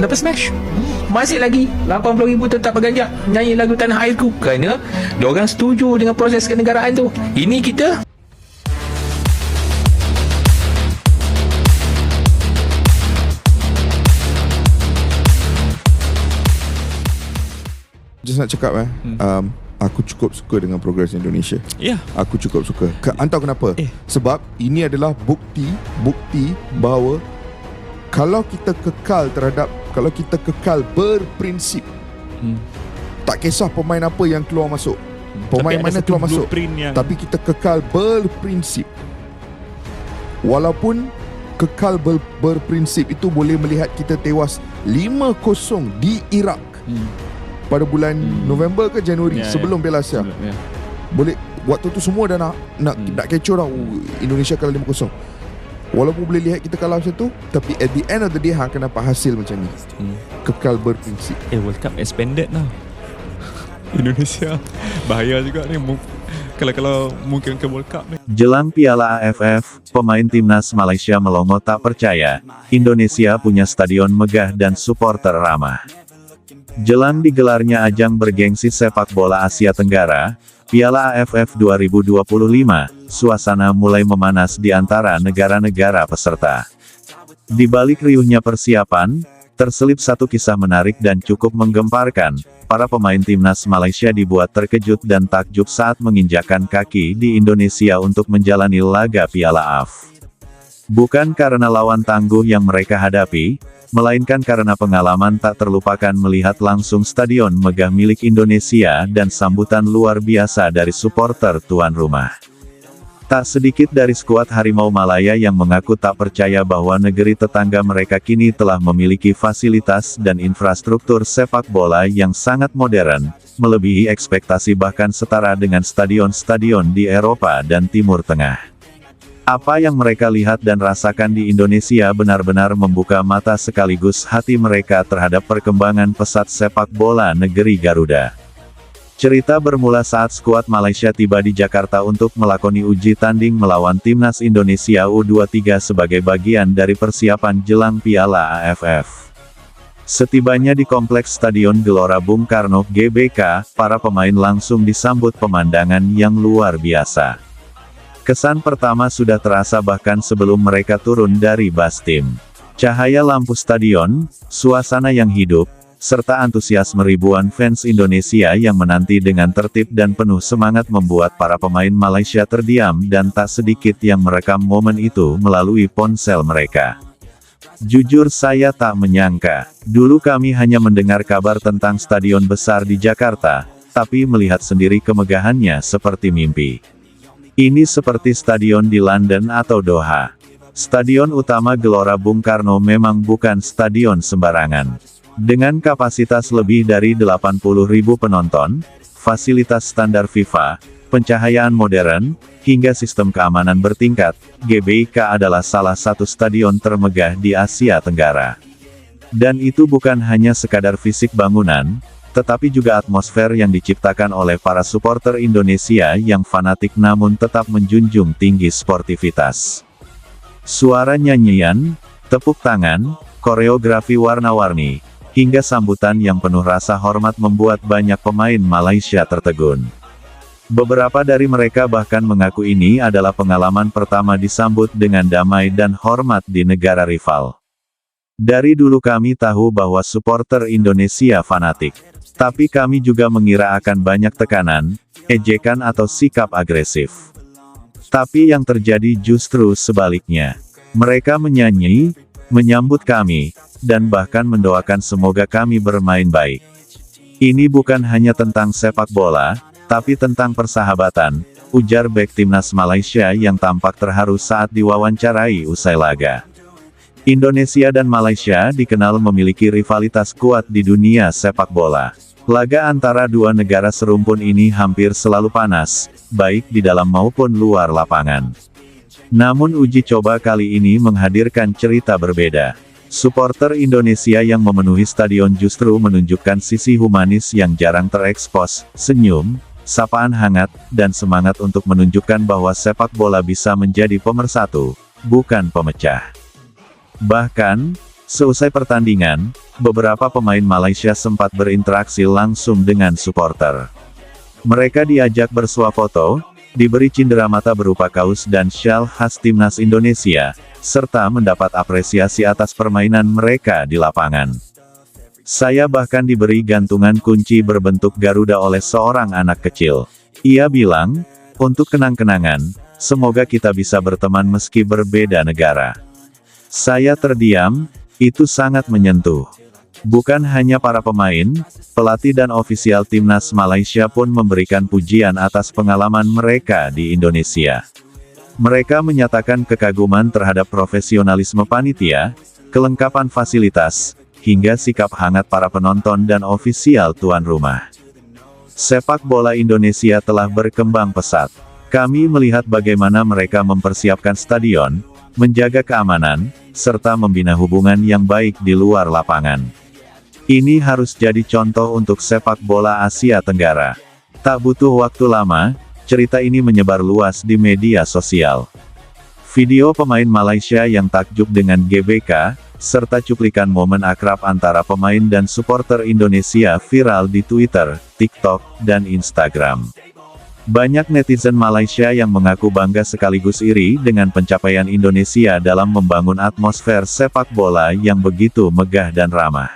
dapat smash. Masih lagi 80,000 tetap berganjak nyanyi lagu Tanah Airku kerana diorang setuju dengan proses kenegaraan tu. Ini kita just nak cakap aku cukup suka dengan progres Indonesia. Ya. Aku cukup suka. Entah kenapa. Sebab ini adalah bukti bahawa kalau kita kekal berprinsip, tak kisah pemain apa yang keluar masuk, pemain mana keluar masuk, tapi kita kekal berprinsip. Walaupun kekal berprinsip itu boleh melihat kita tewas 5-0 di Iraq pada bulan November ke Januari sebelum Piala Asia. Boleh waktu tu semua dah nak kecoh dah. Indonesia kalah 5-0. Walaupun boleh lihat kita kalah macam tu, tapi at the end of the day akan dapat hasil macam ni. Kekal berprinsip. World Cup expanded lah. Indonesia bahaya juga ni kalau mungkin ke World Cup ni. Jelang Piala AFF, pemain timnas Malaysia melongo tak percaya Indonesia punya stadion megah dan supporter ramah. Jelang digelarnya ajang bergengsi sepak bola Asia Tenggara, Piala AFF 2025, suasana mulai memanas di antara negara-negara peserta. Di balik riuhnya persiapan, terselip satu kisah menarik dan cukup menggemparkan. Para pemain timnas Malaysia dibuat terkejut dan takjub saat menginjakkan kaki di Indonesia untuk menjalani laga Piala AFF. Bukan karena lawan tangguh yang mereka hadapi, melainkan karena pengalaman tak terlupakan melihat langsung stadion megah milik Indonesia dan sambutan luar biasa dari supporter tuan rumah. Tak sedikit dari skuad Harimau Malaya yang mengaku tak percaya bahwa negeri tetangga mereka kini telah memiliki fasilitas dan infrastruktur sepak bola yang sangat modern, melebihi ekspektasi bahkan setara dengan stadion-stadion di Eropa dan Timur Tengah. Apa yang mereka lihat dan rasakan di Indonesia benar-benar membuka mata sekaligus hati mereka terhadap perkembangan pesat sepak bola negeri Garuda. Cerita bermula saat skuad Malaysia tiba di Jakarta untuk melakoni uji tanding melawan timnas Indonesia U23 sebagai bagian dari persiapan jelang Piala AFF. Setibanya di kompleks Stadion Gelora Bung Karno (GBK), para pemain langsung disambut pemandangan yang luar biasa. Kesan pertama sudah terasa bahkan sebelum mereka turun dari bus tim. Cahaya lampu stadion, suasana yang hidup, serta antusiasme ribuan fans Indonesia yang menanti dengan tertib dan penuh semangat membuat para pemain Malaysia terdiam dan tak sedikit yang merekam momen itu melalui ponsel mereka. Jujur saya tak menyangka, dulu kami hanya mendengar kabar tentang stadion besar di Jakarta, tapi melihat sendiri kemegahannya seperti mimpi. Ini seperti stadion di London atau Doha. Stadion utama Gelora Bung Karno memang bukan stadion sembarangan. Dengan kapasitas lebih dari 80.000 penonton, fasilitas standar FIFA, pencahayaan modern, hingga sistem keamanan bertingkat, GBK adalah salah satu stadion termegah di Asia Tenggara. Dan itu bukan hanya sekadar fisik bangunan, tetapi juga atmosfer yang diciptakan oleh para supporter Indonesia yang fanatik namun tetap menjunjung tinggi sportivitas. Suara nyanyian, tepuk tangan, koreografi warna-warni, hingga sambutan yang penuh rasa hormat membuat banyak pemain Malaysia tertegun. Beberapa dari mereka bahkan mengaku ini adalah pengalaman pertama disambut dengan damai dan hormat di negara rival. Dari dulu kami tahu bahwa supporter Indonesia fanatik. Tapi kami juga mengira akan banyak tekanan, ejekan atau sikap agresif. Tapi yang terjadi justru sebaliknya. Mereka menyanyi, menyambut kami, dan bahkan mendoakan semoga kami bermain baik. Ini bukan hanya tentang sepak bola, tapi tentang persahabatan, ujar bek timnas Malaysia yang tampak terharu saat diwawancarai usai laga. Indonesia dan Malaysia dikenal memiliki rivalitas kuat di dunia sepak bola. Laga antara dua negara serumpun ini hampir selalu panas, baik di dalam maupun luar lapangan. Namun uji coba kali ini menghadirkan cerita berbeda. Supporter Indonesia yang memenuhi stadion justru menunjukkan sisi humanis yang jarang terekspos, senyum, sapaan hangat, dan semangat untuk menunjukkan bahwa sepak bola bisa menjadi pemersatu, bukan pemecah. Bahkan, Seusai pertandingan, beberapa pemain Malaysia sempat berinteraksi langsung dengan supporter. Mereka diajak bersuah foto, diberi cindera mata berupa kaos dan syal khas timnas Indonesia, serta mendapat apresiasi atas permainan mereka di lapangan. Saya bahkan diberi gantungan kunci berbentuk Garuda oleh seorang anak kecil. Ia bilang, "Untuk kenang-kenangan, semoga kita bisa berteman meski berbeda negara." Saya terdiam, itu sangat menyentuh. Bukan hanya para pemain, pelatih dan ofisial timnas Malaysia pun memberikan pujian atas pengalaman mereka di Indonesia. Mereka menyatakan kekaguman terhadap profesionalisme panitia, kelengkapan fasilitas, hingga sikap hangat para penonton dan ofisial tuan rumah. Sepak bola Indonesia telah berkembang pesat. Kami melihat bagaimana mereka mempersiapkan stadion, menjaga keamanan, serta membina hubungan yang baik di luar lapangan. Ini harus jadi contoh untuk sepak bola Asia Tenggara. Tak butuh waktu lama, cerita ini menyebar luas di media sosial. Video pemain Malaysia yang takjub dengan GBK, serta cuplikan momen akrab antara pemain dan supporter Indonesia viral di Twitter, TikTok, dan Instagram. Banyak netizen Malaysia yang mengaku bangga sekaligus iri dengan pencapaian Indonesia dalam membangun atmosfer sepak bola yang begitu megah dan ramah.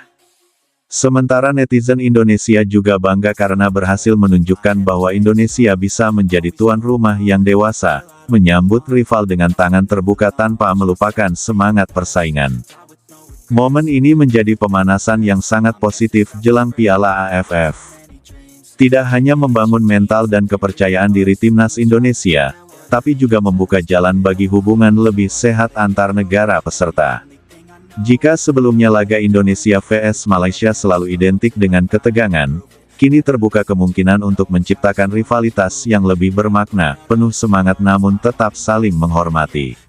Sementara netizen Indonesia juga bangga karena berhasil menunjukkan bahwa Indonesia bisa menjadi tuan rumah yang dewasa, menyambut rival dengan tangan terbuka tanpa melupakan semangat persaingan. Momen ini menjadi pemanasan yang sangat positif jelang Piala AFF. Tidak hanya membangun mental dan kepercayaan diri timnas Indonesia, tapi juga membuka jalan bagi hubungan lebih sehat antar negara peserta. Jika sebelumnya laga Indonesia vs Malaysia selalu identik dengan ketegangan, kini terbuka kemungkinan untuk menciptakan rivalitas yang lebih bermakna, penuh semangat namun tetap saling menghormati.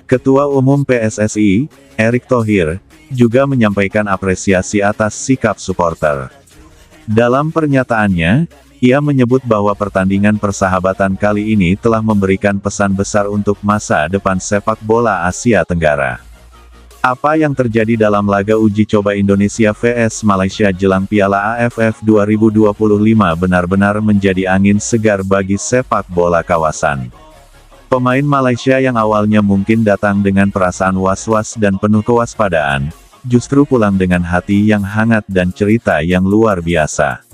Ketua Umum PSSI, Erick Thohir, juga menyampaikan apresiasi atas sikap supporter. Dalam pernyataannya, ia menyebut bahwa pertandingan persahabatan kali ini telah memberikan pesan besar untuk masa depan sepak bola Asia Tenggara. Apa yang terjadi dalam laga uji coba Indonesia vs Malaysia jelang Piala AFF 2025 benar-benar menjadi angin segar bagi sepak bola kawasan. Pemain Malaysia yang awalnya mungkin datang dengan perasaan was-was dan penuh kewaspadaan, justru pulang dengan hati yang hangat dan cerita yang luar biasa.